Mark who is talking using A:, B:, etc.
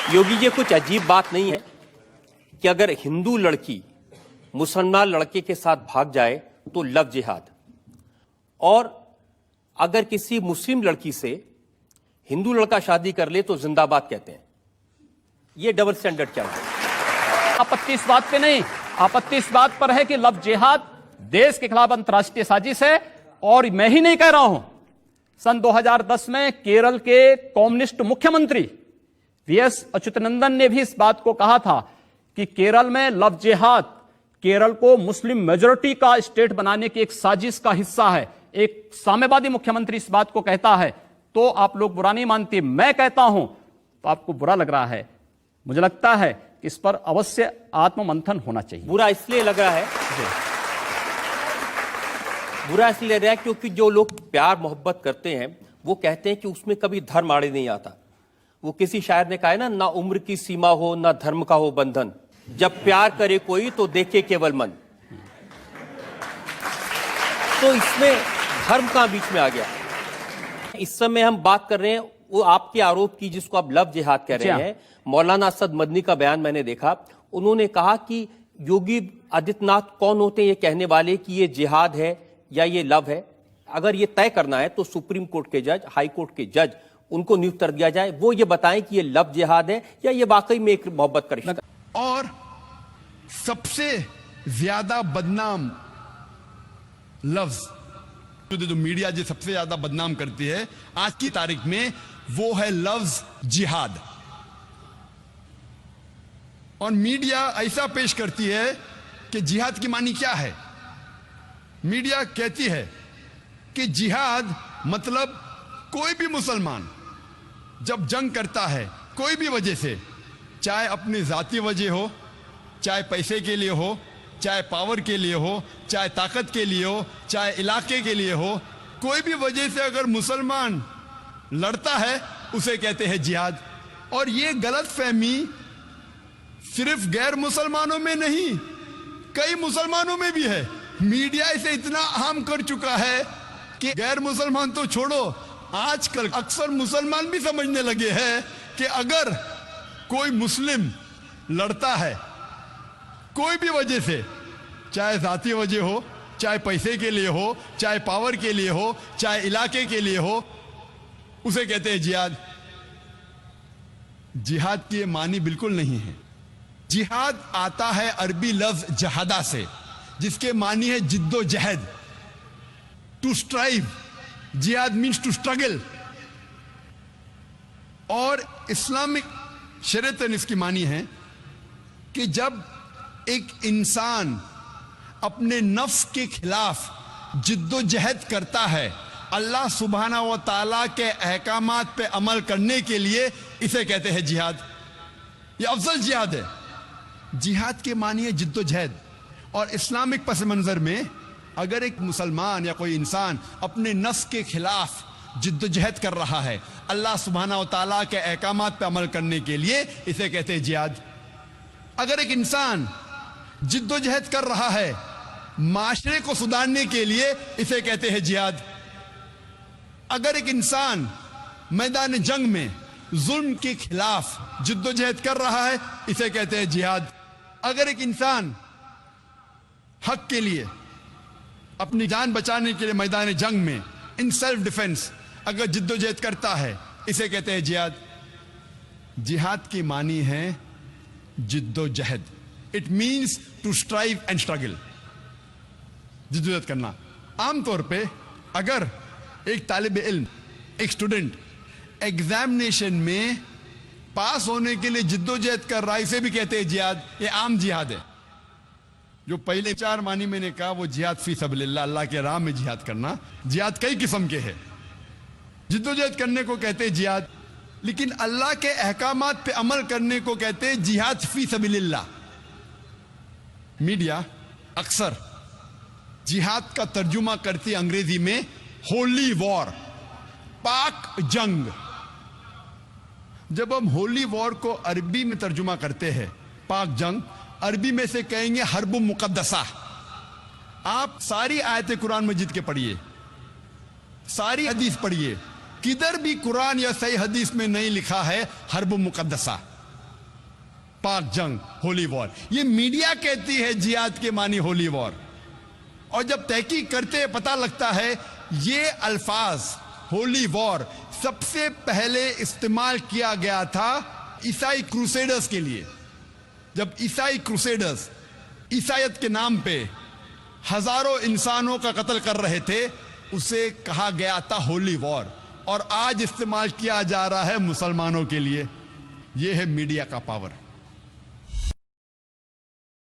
A: योगी जी, कुछ अजीब बात नहीं है कि अगर हिंदू लड़की मुसलमान लड़के के साथ भाग जाए तो लव जिहाद, और अगर किसी मुस्लिम लड़की से हिंदू लड़का शादी कर ले तो जिंदाबाद कहते हैं। ये डबल स्टैंडर्ड क्या है?
B: आपत्ति इस बात पे नहीं, आपत्ति इस बात पर है कि लव जिहाद देश के खिलाफ अंतर्राष्ट्रीय साजिश है। और मैं ही नहीं कह रहा हूं, सन 2010 में केरल के कम्युनिस्ट मुख्यमंत्री वीएस अच्युतानंदन ने भी इस बात को कहा था कि केरल में लव जिहाद केरल को मुस्लिम मेजॉरिटी का स्टेट बनाने की एक साजिश का हिस्सा है। एक साम्यवादी मुख्यमंत्री इस बात को कहता है तो आप लोग बुरा नहीं मानते, मैं कहता हूं तो आपको बुरा लग रहा है। मुझे लगता है कि इस पर अवश्य आत्ममंथन होना चाहिए।
A: बुरा इसलिए लग रहा है, बुरा इसलिए लग रहा है क्योंकि जो लोग प्यार मोहब्बत करते हैं वो कहते हैं कि उसमें कभी धर्म आड़े नहीं आता। वो किसी शायर ने कहा है ना उम्र की सीमा हो ना धर्म का हो बंधन, जब प्यार करे कोई तो देखे केवल मन। तो इसमें धर्म का बीच में आ गया। इस समय हम बात कर रहे हैं वो आपके आरोप की जिसको आप लव जिहाद कह रहे हैं। मौलाना असद मदनी का बयान मैंने देखा, उन्होंने कहा कि योगी आदित्यनाथ कौन होते हैं ये कहने वाले कि ये जिहाद है या ये लव है। अगर ये तय करना है तो सुप्रीम कोर्ट के जज, हाई कोर्ट के जज, उनको नियुक्त कर दिया जाए, वो ये बताएं कि ये लव जिहाद है या ये वाकई में एक मोहब्बत का रिश्ता।
C: और सबसे ज्यादा बदनाम लफ्ज जो मीडिया जो सबसे ज्यादा बदनाम करती है आज की तारीख में, वो है लफ्ज जिहाद। और मीडिया ऐसा पेश करती है कि जिहाद की मानी क्या है। मीडिया कहती है कि जिहाद मतलब कोई भी मुसलमान जब जंग करता है कोई भी वजह से, चाहे अपनी जाती वजह हो, चाहे पैसे के लिए हो, चाहे पावर के लिए हो, चाहे ताकत के लिए हो, चाहे इलाके के लिए हो, कोई भी वजह से अगर मुसलमान लड़ता है उसे कहते हैं जिहाद। और ये गलत फहमी सिर्फ गैर मुसलमानों में नहीं, कई मुसलमानों में भी है। मीडिया इसे इतना आम कर चुका है कि गैर मुसलमान तो छोड़ो, आजकल अक्सर मुसलमान भी समझने लगे हैं कि अगर कोई मुस्लिम लड़ता है कोई भी वजह से, चाहे जाती वजह हो, चाहे पैसे के लिए हो, चाहे पावर के लिए हो, चाहे इलाके के लिए हो, उसे कहते हैं जिहाद। जिहाद की मानी बिल्कुल नहीं है। जिहाद आता है अरबी लफ्ज जहादा से, जिसके मानी है जिद्दोजहद, टू स्ट्राइव। जिहाद मीन्स टू स्ट्रगल। और इस्लामिक शरीयत इसकी मानी है कि जब एक इंसान अपने नफ्स के खिलाफ जिद्दोजहद करता है अल्लाह सुब्हाना व ताला के अहकामात पे अमल करने के लिए, इसे कहते हैं जिहाद। ये अफजल जिहाद है। जिहाद के मानी है जिद्दोजहद। और इस्लामिक पस मंजर में अगर एक मुसलमान या कोई इंसान अपने नफ्स के खिलाफ जिद्दोजहद कर रहा है अल्लाह सुब्हाना व ताला के अहकामात पे अमल करने के लिए, इसे कहते हैं जिहाद। अगर एक इंसान जिद्दोजहद कर रहा है माशरे को सुधारने के लिए, इसे कहते हैं जिहाद। अगर एक इंसान मैदान जंग में जुल्म के खिलाफ जिद्दोजहद कर रहा है, इसे कहते हैं जिहाद। अगर एक इंसान हक के लिए, अपनी जान बचाने के लिए मैदान जंग में इन सेल्फ डिफेंस अगर जिद्दोजहद करता है, इसे कहते हैं जिहाद। जिहाद की मानी है जिद्दोजहद। It means to strive and struggle, जिद्दोजहद करना। आमतौर पे अगर एक तालिब इल्म, एक स्टूडेंट एग्जामिनेशन में पास होने के लिए जिद्दोजहद कर रहा है, इसे भी कहते हैं जिहाद। ये आम जिहाद है। जो पहले 4 मानी मैंने कहा वो जिहाद फी सबलिल्लाह, अल्लाह के राह में जिहाद करना। जिहाद कई किस्म के हैं। जिद्दोजहद करने को कहते हैं जिहाद, लेकिन अल्लाह के अहकामात पे अमल करने को कहते हैं जिहाद फी सबलिल्लाह। मीडिया अक्सर जिहाद का तर्जुमा करती है अंग्रेजी में होली वॉर, पाक जंग। जब हम होली वॉर को अरबी में तर्जुमा करते हैं पाक जंग, अरबी में से कहेंगे हर्ब मुकद्दसा। आप सारी आयतें कुरान मजीद के पढ़िए, सारी हदीस पढ़िए, किधर भी कुरान या सही हदीस में नहीं लिखा है हर्ब मुकद्दसा। पाक जंग, होली वॉर। ये मीडिया कहती है जिहाद के मानी होली वॉर, और जब तहकीक करते पता लगता है ये अल्फाज होली वॉर सबसे पहले इस्तेमाल किया गया था ईसाई क्रूसेडर्स के लिए। जब ईसाई क्रूसेडर्स ईसाईयत के नाम पे हजारों इंसानों का कत्ल कर रहे थे, उसे कहा गया था होली वॉर, और आज इस्तेमाल किया जा रहा है मुसलमानों के लिए। यह है मीडिया का पावर।